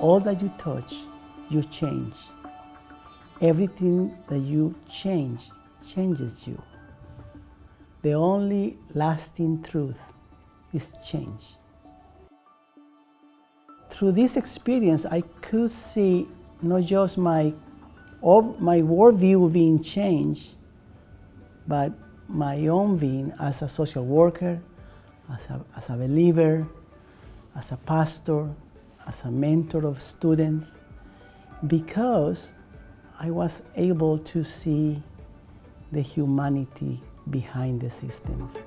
all that you touch, you change. Everything that you change changes you. The only lasting truth is change. Through this experience, I could see not just my worldview being changed, but my own being as a social worker, as a believer, as a pastor, as a mentor of students, because I was able to see the humanity behind the systems.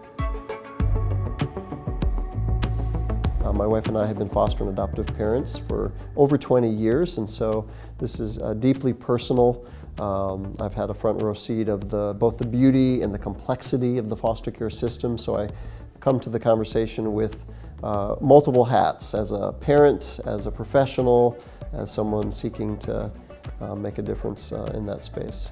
My wife and I have been foster and adoptive parents for over 20 years, and so this is deeply personal. I've had a front row seat of both the beauty and the complexity of the foster care system, so I come to the conversation with multiple hats, as a parent, as a professional, as someone seeking to make a difference in that space.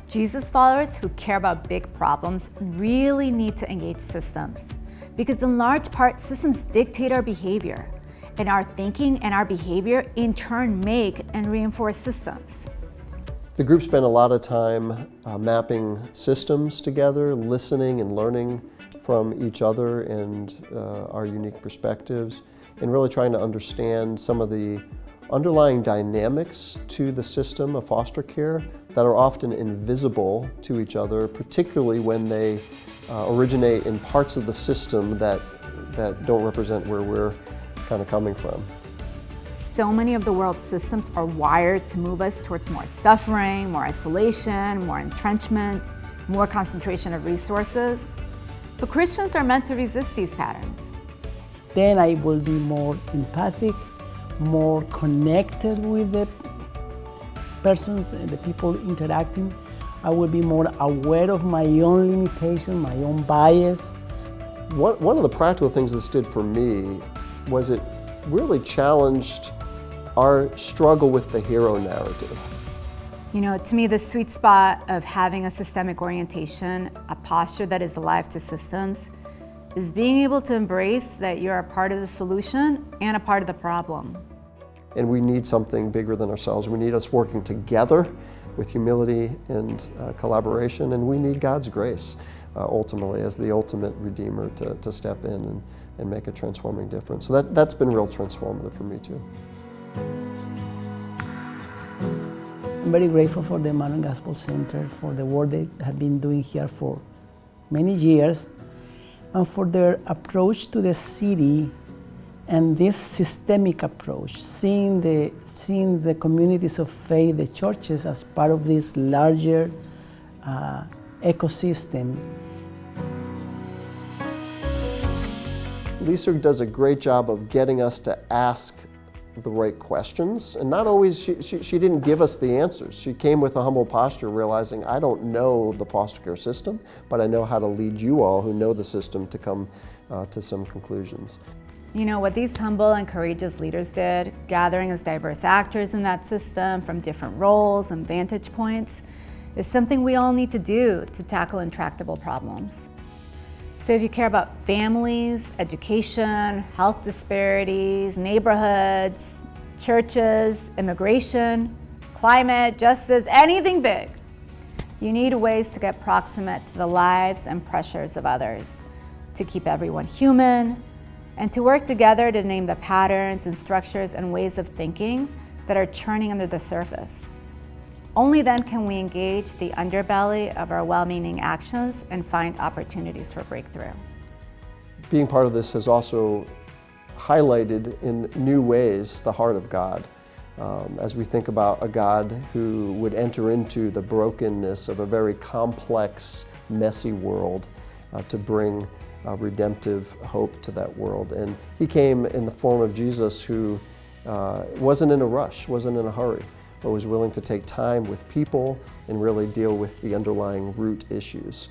Jesus followers who care about big problems really need to engage systems, because in large part, systems dictate our behavior, and our thinking and our behavior in turn make and reinforce systems. The group spent a lot of time mapping systems together, listening and learning from each other and our unique perspectives, and really trying to understand some of the underlying dynamics to the system of foster care that are often invisible to each other, particularly when they originate in parts of the system that don't represent where we're kind of coming from. So many of the world's systems are wired to move us towards more suffering, more isolation, more entrenchment, more concentration of resources. But Christians are meant to resist these patterns. Then I will be more empathic, more connected with the persons and the people interacting. I will be more aware of my own limitation, my own bias. One of the practical things this did for me was it really challenged our struggle with the hero narrative. You know, to me, the sweet spot of having a systemic orientation, a posture that is alive to systems, is being able to embrace that you're a part of the solution and a part of the problem. And we need something bigger than ourselves. We need us working together with humility and collaboration, and we need God's grace ultimately as the ultimate redeemer to step in and make a transforming difference. So that's been real transformative for me too. I'm very grateful for the Emmanuel Gospel Center, for the work they have been doing here for many years, and for their approach to the city and this systemic approach, seeing the communities of faith, the churches, as part of this larger ecosystem. Lisa does a great job of getting us to ask the right questions, and not always, she didn't give us the answers. She came with a humble posture, realizing I don't know the foster care system, but I know how to lead you all who know the system to come to some conclusions. You know, what these humble and courageous leaders did, gathering as diverse actors in that system from different roles and vantage points, is something we all need to do to tackle intractable problems. So if you care about families, education, health disparities, neighborhoods, churches, immigration, climate, justice, anything big, you need ways to get proximate to the lives and pressures of others, to keep everyone human, and to work together to name the patterns and structures and ways of thinking that are churning under the surface. Only then can we engage the underbelly of our well-meaning actions and find opportunities for breakthrough. Being part of this has also highlighted in new ways the heart of God. As we think about a God who would enter into the brokenness of a very complex, messy world to bring redemptive hope to that world. And he came in the form of Jesus, who wasn't in a rush, wasn't in a hurry, but was willing to take time with people and really deal with the underlying root issues.